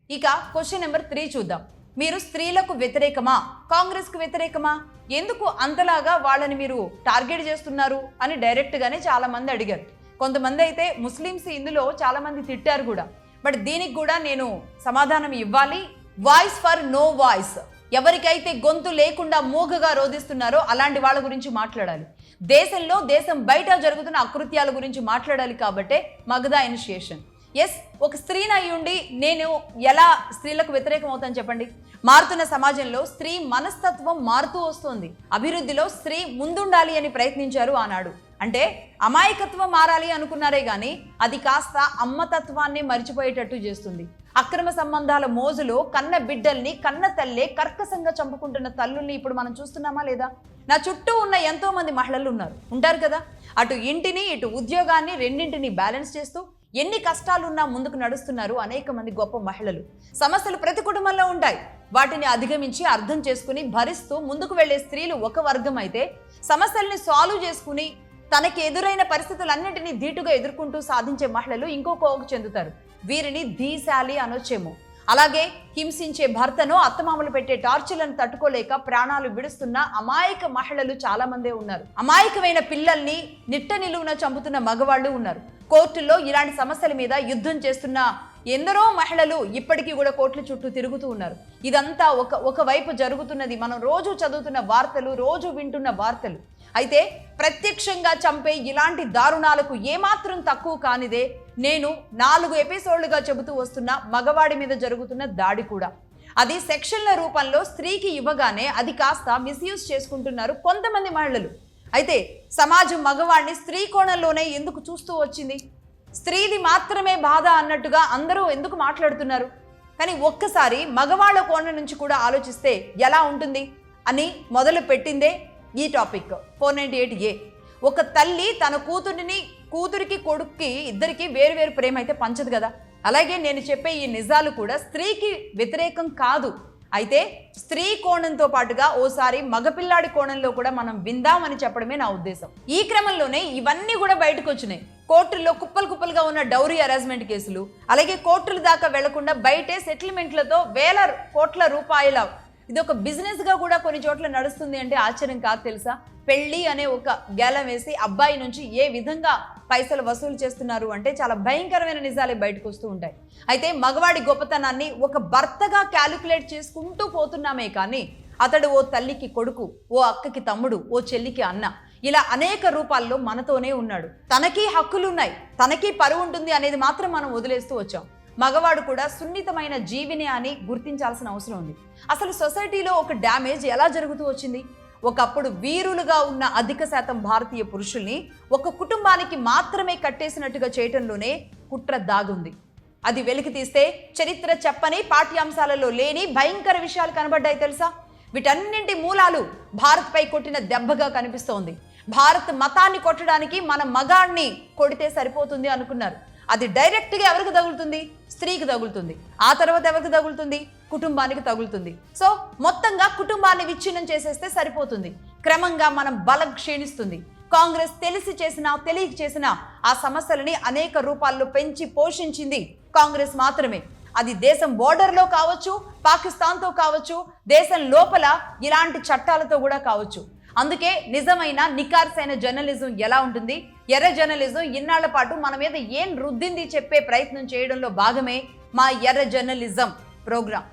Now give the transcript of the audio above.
ఇక question number 3 చూద్దాం. మీరు స్త్రీలకు వ్యతిరేకమా, కాంగ్రెస్కు వ్యతిరేకమా, ఎందుకు అంతలాగా వాళ్ళని మీరు టార్గెట్ చేస్తున్నారు అని డైరెక్ట్గానే చాలా మంది అడిగారు. కొంతమంది అయితే ముస్లిమ్స్ ఇందులో చాలా మంది తిట్టారు కూడా. బట్ దీనికి కూడా నేను సమాధానం ఇవ్వాలి. వాయిస్ ఫర్ నో వాయిస్, ఎవరికైతే గొంతు లేకుండా మూగగా రోధిస్తున్నారో అలాంటి వాళ్ళ గురించి మాట్లాడాలి. దేశంలో దేశం బయట జరుగుతున్న అకృత్యాల గురించి మాట్లాడాలి. కాబట్టే మగధా ఇనిషియేషన్. ఎస్, ఒక స్త్రీని అయి ఉండి నేను ఎలా స్త్రీలకు వ్యతిరేకం అవుతాను చెప్పండి. మారుతున్న సమాజంలో స్త్రీ మనస్తత్వం మారుతూ వస్తుంది. అభివృద్ధిలో స్త్రీ ముందుండాలి అని ప్రయత్నించారు ఆనాడు. అంటే అమాయకత్వం మారాలి అనుకున్నారే గాని అది కాస్త అమ్మతత్వాన్ని మరిచిపోయేటట్టు చేస్తుంది. అక్రమ సంబంధాల మోజులో కన్న బిడ్డల్ని కన్న తల్లే కర్కశంగా చంపుకుంటున్న తల్లుల్ని ఇప్పుడు మనం చూస్తున్నామా లేదా? నా చుట్టూ ఉన్న ఎంతో మంది మహిళలు ఉంటారు కదా. అటు ఇంటిని ఇటు ఉద్యోగాన్ని రెండింటిని బ్యాలెన్స్ చేస్తూ ఎన్ని కష్టాలున్నా ముందుకు నడుస్తున్నారు అనేక మంది గొప్ప మహిళలు. సమస్యలు ప్రతి కుటుంబంలో ఉంటాయి. వాటిని అధిగమించి అర్థం చేసుకుని భరిస్తూ ముందుకు వెళ్లే స్త్రీలు ఒక వర్గం అయితే, సమస్యల్ని సాల్వ్ చేసుకుని తనకి ఎదురైన పరిస్థితులన్నింటినీ ధీటుగా ఎదుర్కొంటూ సాధించే మహిళలు ఇంకో కోవకు చెందుతారు. వీరిని ధీశాలి అనొచ్చేమో. అలాగే హింసించే భర్తను అత్తమామలు పెట్టే టార్చర్లను తట్టుకోలేక ప్రాణాలు విడుస్తున్న అమాయక మహిళలు చాలా మందే ఉన్నారు. అమాయకమైన పిల్లల్ని నిట్ట నిలువున చంపుతున్న మగవాళ్ళు ఉన్నారు. కోర్టుల్లో ఇలాంటి సమస్యల మీద యుద్ధం చేస్తున్న ఎందరో మహిళలు ఇప్పటికీ కూడా కోర్టుల చుట్టూ తిరుగుతూ ఉన్నారు. ఇదంతా ఒకవైపు జరుగుతున్నది మనం రోజు చదువుతున్న వార్తలు, రోజు వింటున్న వార్తలు. అయితే ప్రత్యక్షంగా చంపే ఇలాంటి దారుణాలకు ఏమాత్రం తక్కువ కానిదే నేను 4 ఎపిసోడ్లుగా చెబుతూ వస్తున్న మగవాడి మీద జరుగుతున్న దాడి కూడా. అది సెక్షన్ల రూపంలో స్త్రీకి ఇవ్వగానే అది కాస్త మిస్యూజ్ చేసుకుంటున్నారు కొంతమంది మహిళలు. అయితే సమాజం మగవాడిని స్త్రీ కోణంలోనే ఎందుకు చూస్తూ వచ్చింది? స్త్రీది మాత్రమే బాధ అన్నట్టుగా అందరూ ఎందుకు మాట్లాడుతున్నారు? కానీ ఒక్కసారి మగవాళ్ళ కోణం నుంచి కూడా ఆలోచిస్తే ఎలా ఉంటుంది అని మొదలు పెట్టిందే ఈ టాపిక్ 498A. ఒక తల్లి తన కూతురికి కొడుక్కి ఇద్దరికి వేరు ప్రేమ అయితే పంచదు కదా. అలాగే నేను చెప్పే ఈ నిజాలు కూడా స్త్రీకి వ్యతిరేకం కాదు. అయితే స్త్రీ కోణంతో పాటుగా ఓసారి మగపిల్లాడి కోణంలో కూడా మనం విందామని చెప్పడమే నా ఉద్దేశం. ఈ క్రమంలోనే ఇవన్నీ కూడా బయటకు వచ్చినాయి. కోర్టుల్లో కుప్పలుగా ఉన్న డౌరీ హరాస్మెంట్ కేసులు, అలాగే కోర్టుల దాకా వెళ్లకుండా బయటే సెటిల్మెంట్లతో వేల కోట్ల రూపాయల ఇది ఒక బిజినెస్ గా కూడా కొన్ని చోట్ల నడుస్తుంది అంటే ఆశ్చర్యం కాదు తెలుసా. పెళ్లి అనే ఒక గేలం వేసి అబ్బాయి నుంచి ఏ విధంగా పైసలు వసూలు చేస్తున్నారు అంటే చాలా భయంకరమైన నిజాలే బయటకు వస్తూ ఉంటాయి. అయితే మగవాడి గొప్పతనాన్ని ఒక భర్తగా క్యాలిక్యులేట్ చేసుకుంటూ పోతున్నామే కానీ అతడు ఓ తల్లికి కొడుకు, ఓ అక్కకి తమ్ముడు, ఓ చెల్లికి అన్న, ఇలా అనేక రూపాల్లో మనతోనే ఉన్నాడు. తనకి హక్కులున్నాయి, తనకి పరువు ఉంటుంది అనేది మాత్రం మనం వదిలేస్తూ వచ్చాం. మగవాడు కూడా సున్నితమైన జీవిని అని గుర్తించాల్సిన అవసరం ఉంది. అసలు సొసైటీలో ఒక డ్యామేజ్ ఎలా జరుగుతూ వచ్చింది? ఒకప్పుడు వీరులుగా ఉన్న అధిక శాతం భారతీయ పురుషుల్ని ఒక కుటుంబానికి మాత్రమే కట్టేసినట్టుగా చేయటంలోనే కుట్ర దాగుంది. అది వెలికి తీస్తే చరిత్ర చెప్పని పాఠ్యాంశాలలో లేని భయంకర విషయాలు కనబడ్డాయి తెలుసా. వీటన్నింటి మూలాలు భారత్పై కొట్టిన దెబ్బగా కనిపిస్తోంది. భారత్ మతాన్ని కొట్టడానికి మన మగాణ్ణి కొడితే సరిపోతుంది అనుకున్నారు. అది డైరెక్ట్గా ఎవరికి తగులుతుంది? స్త్రీకి తగులుతుంది. ఆ తర్వాత ఎవరికి తగులుతుంది? కుటుంబానికి తగులుతుంది. సో మొత్తంగా కుటుంబాన్ని విచ్ఛిన్నం చేసేస్తే సరిపోతుంది. క్రమంగా మనం బలం క్షీణిస్తుంది. కాంగ్రెస్ తెలిసి చేసినా తెలియక చేసినా ఆ సమస్యలని అనేక రూపాల్లో పెంచి పోషించింది కాంగ్రెస్ మాత్రమే. అది దేశం బోర్డర్లో కావచ్చు, పాకిస్తాన్తో కావచ్చు, దేశం లోపల ఇలాంటి చట్టాలతో కూడా కావచ్చు. అందుకే నిజమైన నికార్సైన జర్నలిజం ఎలా ఉంటుంది, ఎర్ర జర్నలిజం ఇన్నాళ్ల పాటు మన మీద ఏం రుద్దింది చెప్పే ప్రయత్నం చేయడంలో భాగమే మా ఎర్ర జర్నలిజం ప్రోగ్రాం.